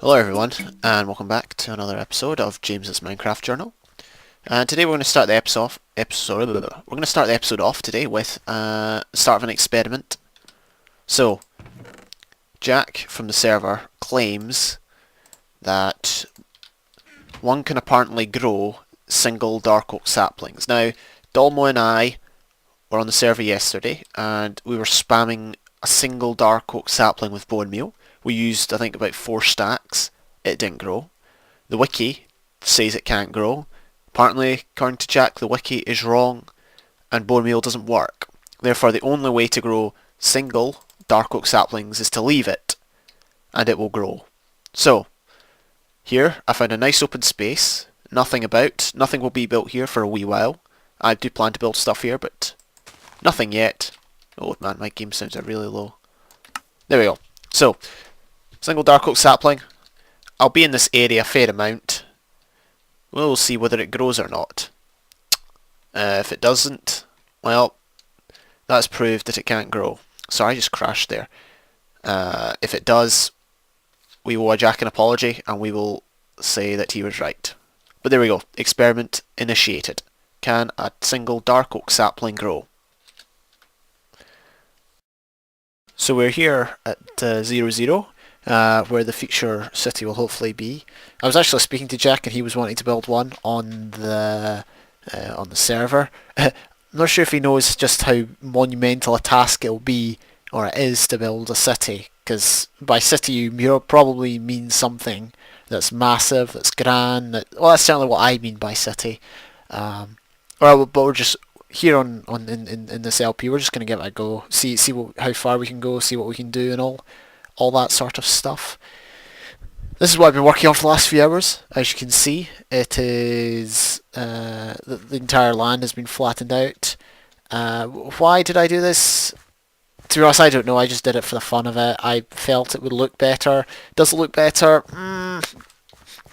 Hello everyone, and welcome back to another episode of James's Minecraft Journal. And today we're going to start the episode off today with the start of an experiment. So, Jack from the server claims that one can apparently grow single dark oak saplings. Now, Dolmo and I were on the server yesterday, and we were spamming a single dark oak sapling with bone meal. We used, I think, about 4 stacks. It didn't grow. The wiki says it can't grow. Apparently, according to Jack, the wiki is wrong and bone meal doesn't work. Therefore, the only way to grow single dark oak saplings is to leave it, and it will grow. So, here, I found a nice open space. Nothing will be built here for a wee while. I do plan to build stuff here, but nothing yet. Oh man, my game sounds are really low. There we go. So, single dark oak sapling. I'll be in this area a fair amount. We'll see whether it grows or not. If it doesn't, well, that's proved that it can't grow. So I just crashed there. If it does, we will owe Jack an apology and we will say that he was right. But there we go. Experiment initiated. Can a single dark oak sapling grow? So we're here at 00. Where the future city will hopefully be. I was actually speaking to Jack and he was wanting to build one on the server. I'm not sure if he knows just how monumental a task it'll be, or it is, to build a city, because by city you probably mean something that's massive, that's grand, well, that's certainly what I mean by city. But we're just here in this LP, we're just going to give it a go, see how far we can go, see what we can do and all that sort of stuff. This is what I've been working on for the last few hours. As you can see, it is the entire land has been flattened out. Why did I do this? To be honest, I don't know. I just did it for the fun of it. I felt it would look better. Does it look better?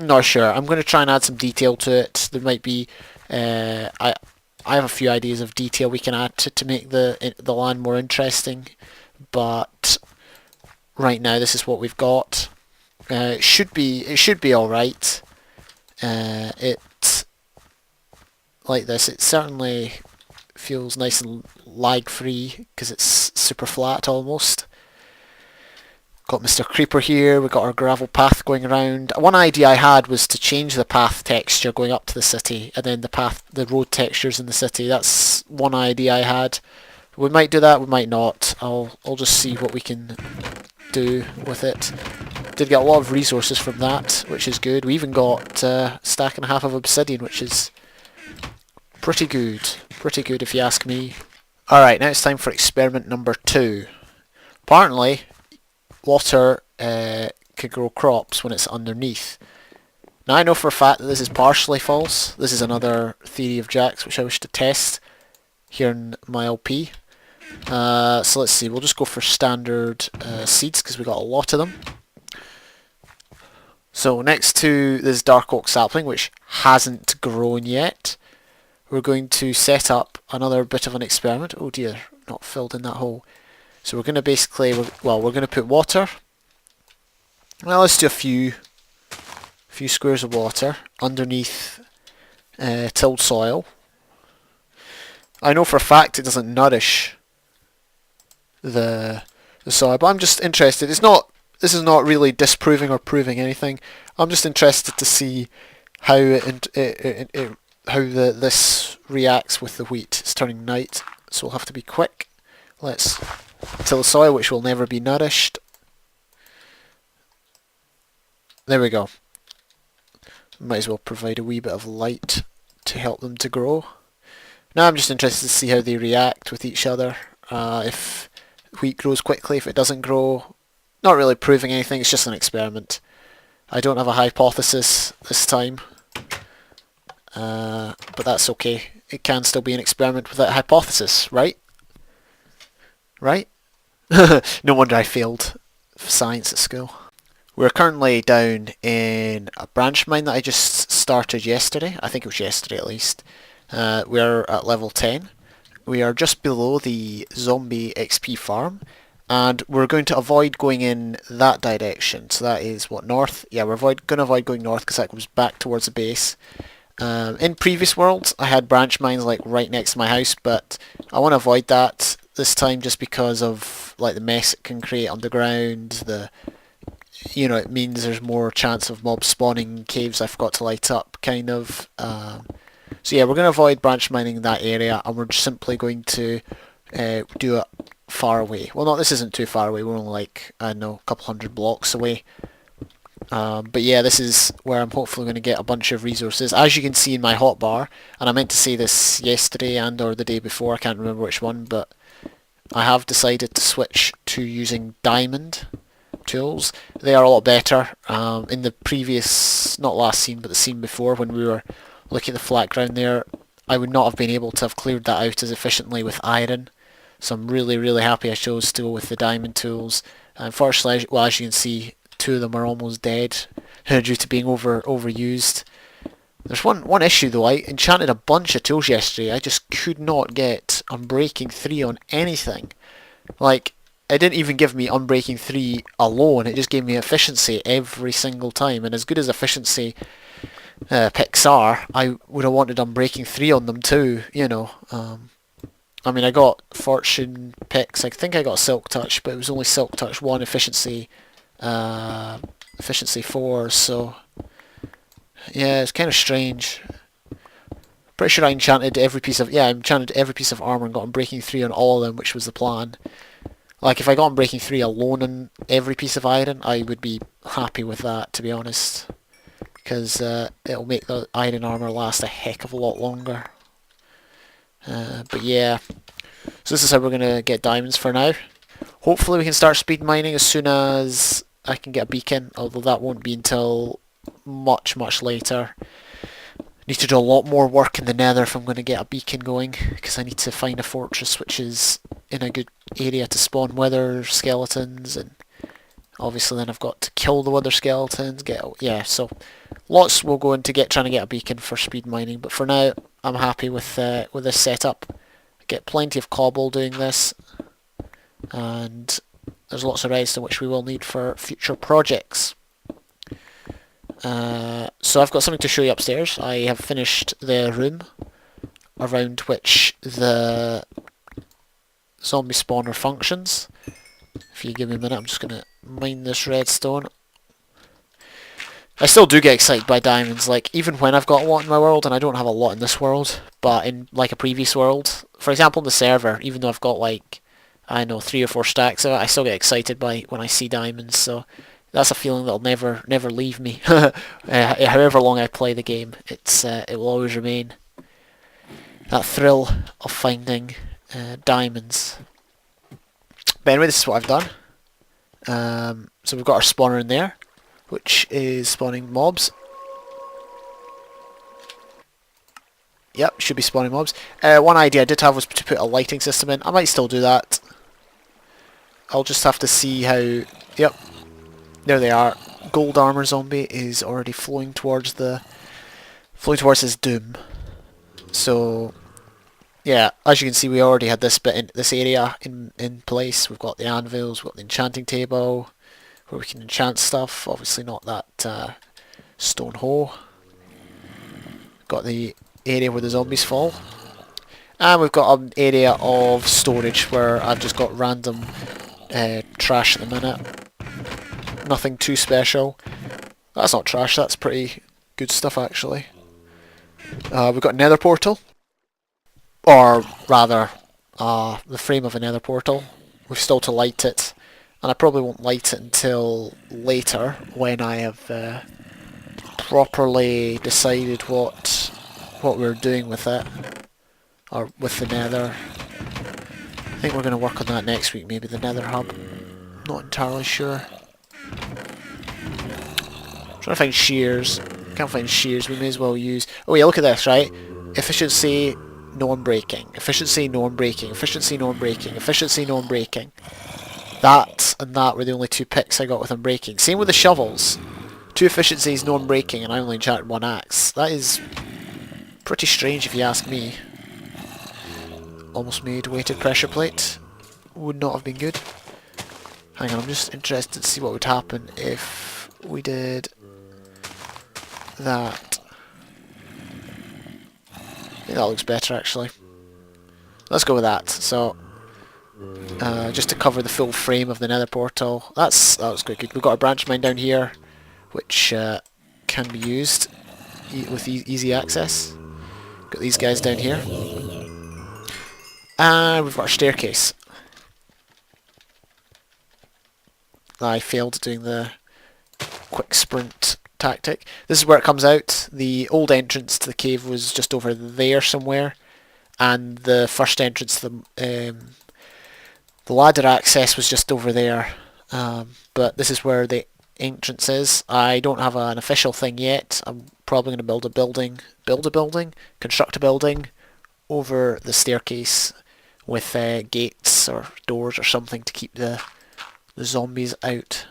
Not sure. I'm going to try and add some detail to it. There might be I have a few ideas of detail we can add to make the land more interesting, but right now this is what we've got. It should be all right. It like this. It certainly feels nice and lag free because it's super flat almost. Got Mr. Creeper here. We've got our gravel path going around. One idea I had was to change the path texture going up to the city, and then the road textures in the city. That's one idea I had. We might do that. We might not. I'll just see what we can do with it. Did get a lot of resources from that, which is good. We even got a stack and a half of obsidian, which is pretty good. Pretty good if you ask me. Alright, now it's time for experiment number 2. Apparently, water could grow crops when it's underneath. Now I know for a fact that this is partially false. This is another theory of Jack's which I wish to test here in my LP. So let's see, we'll just go for standard seeds because we got a lot of them. So next to this dark oak sapling, which hasn't grown yet, we're going to set up another bit of an experiment. Oh dear, not filled in that hole. So we're going to basically, we're going to put water. Well, let's do a few squares of water underneath tilled soil. I know for a fact it doesn't nourish the soil, but I'm just interested. This is not really disproving or proving anything. I'm just interested to see how this reacts with the wheat. It's turning night, so we'll have to be quick. Let's till the soil, which will never be nourished. There we go. Might as well provide a wee bit of light to help them to grow. Now I'm just interested to see how they react with each other. If wheat grows quickly, if it doesn't grow. Not really proving anything, it's just an experiment. I don't have a hypothesis this time. But that's okay. It can still be an experiment without a hypothesis, right? Right? No wonder I failed science at school. We're currently down in a branch mine that I just started yesterday. I think it was yesterday at least. We're at level 10. We are just below the zombie XP farm, and we're going to avoid going in that direction. So that is what, north? Yeah, we're going to avoid going north because that goes back towards the base. In previous worlds, I had branch mines like right next to my house, but I want to avoid that this time just because of like the mess it can create underground. It means there's more chance of mobs spawning in caves I forgot to light up, kind of. So yeah, we're going to avoid branch mining in that area, and we're just simply going to do it far away. Well, no, this isn't too far away. We're only like, I don't know, a couple hundred blocks away. But yeah, this is where I'm hopefully going to get a bunch of resources. As you can see in my hotbar, and I meant to say this yesterday and or the day before, I can't remember which one, but I have decided to switch to using diamond tools. They are a lot better. In the previous, not last scene, but the scene before, when we were looking at the flat ground there, I would not have been able to have cleared that out as efficiently with iron. So I'm really, really happy I chose to go with the diamond tools. Unfortunately, well, as you can see, 2 of them are almost dead due to being overused. There's one issue though. I enchanted a bunch of tools yesterday. I just could not get Unbreaking 3 on anything. Like, it didn't even give me Unbreaking 3 alone. It just gave me efficiency every single time. And as good as efficiency picks are, I would have wanted Unbreaking 3 on them too, I mean, I got fortune picks. I think I got Silk Touch, but it was only Silk Touch 1, efficiency 4, so yeah, it's kind of strange. Pretty sure I enchanted every piece of armor and got Unbreaking 3 on all of them, which was the plan. Like, if I got Unbreaking 3 alone on every piece of iron, I would be happy with that, to be honest, because it'll make the iron armor last a heck of a lot longer. But yeah, so this is how we're going to get diamonds for now. Hopefully we can start speed mining as soon as I can get a beacon, although that won't be until much, much later. Need to do a lot more work in the nether if I'm going to get a beacon going, because I need to find a fortress which is in a good area to spawn wither skeletons, and obviously then I've got to kill the wither skeletons, so lots will go into trying to get a beacon for speed mining, but for now I'm happy with this setup. I get plenty of cobble doing this, and there's lots of redstone which we will need for future projects. So I've got something to show you upstairs. I have finished the room around which the zombie spawner functions. If you give me a minute, I'm just going to mine this redstone. I still do get excited by diamonds, like, even when I've got a lot in my world, and I don't have a lot in this world, but in, like, a previous world, for example in the server, even though I've got, like, I don't know, 3 or 4 stacks of it, I still get excited by when I see diamonds, so that's a feeling that'll never leave me. However long I play the game, it will always remain. That thrill of finding diamonds. But anyway, this is what I've done. So we've got our spawner in there, which is spawning mobs. Yep, should be spawning mobs. One idea I did have was to put a lighting system in. I might still do that. I'll just have to see how... Yep, there they are. Gold armor zombie is already flowing towards his doom. So yeah, as you can see, we already had this area in place. We've got the anvils, we've got the enchanting table where we can enchant stuff. Obviously not that stone hoe. Got the area where the zombies fall. And we've got an area of storage where I've just got random trash at the minute. Nothing too special. That's not trash, that's pretty good stuff actually. We've got a nether portal. Or rather, the frame of a nether portal. We've still to light it. And I probably won't light it until later when I have properly decided what we're doing with it. Or with the nether. I think we're going to work on that next week, maybe the nether hub. Not entirely sure. Trying to find shears. Can't find shears, we may as well use... Oh yeah, look at this, right? Efficiency, no unbreaking. Efficiency, no unbreaking. Efficiency, no unbreaking. Efficiency, no unbreaking. That and that were the only 2 picks I got with unbreaking. Same with the shovels. 2 efficiencies, no unbreaking, and I only enchanted 1 axe. That is pretty strange if you ask me. Almost made weighted pressure plate. Would not have been good. Hang on, I'm just interested to see what would happen if we did that. I think that looks better actually. Let's go with that. So, just to cover the full frame of the nether portal. That was quite good. We've got a branch mine down here, which can be used with easy access. Got these guys down here. And we've got our staircase. I failed doing the quick sprint tactic. This is where it comes out. The old entrance to the cave was just over there somewhere, and the first entrance to the ladder access was just over there. But this is where the entrance is. I don't have an official thing yet. I'm probably going to construct a building over the staircase with gates or doors or something to keep the zombies out.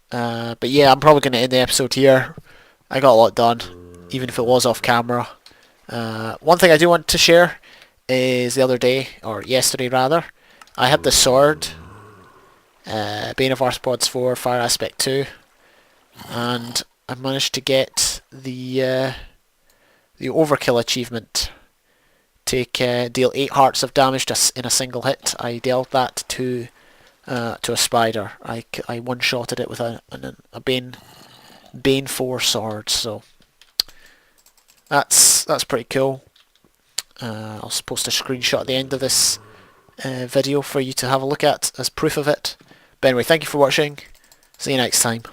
But yeah, I'm probably going to end the episode here. I got a lot done, even if it was off camera. One thing I do want to share is the other day, or yesterday rather, I had the sword, Bane of Arthropods 4, Fire Aspect 2, and I managed to get the Overkill achievement. Deal 8 hearts of damage in a single hit. I dealt that to a spider. I one-shotted it with a Bane 4 sword, so that's pretty cool. I'll post a screenshot at the end of this video for you to have a look at as proof of it. But anyway, thank you for watching. See you next time.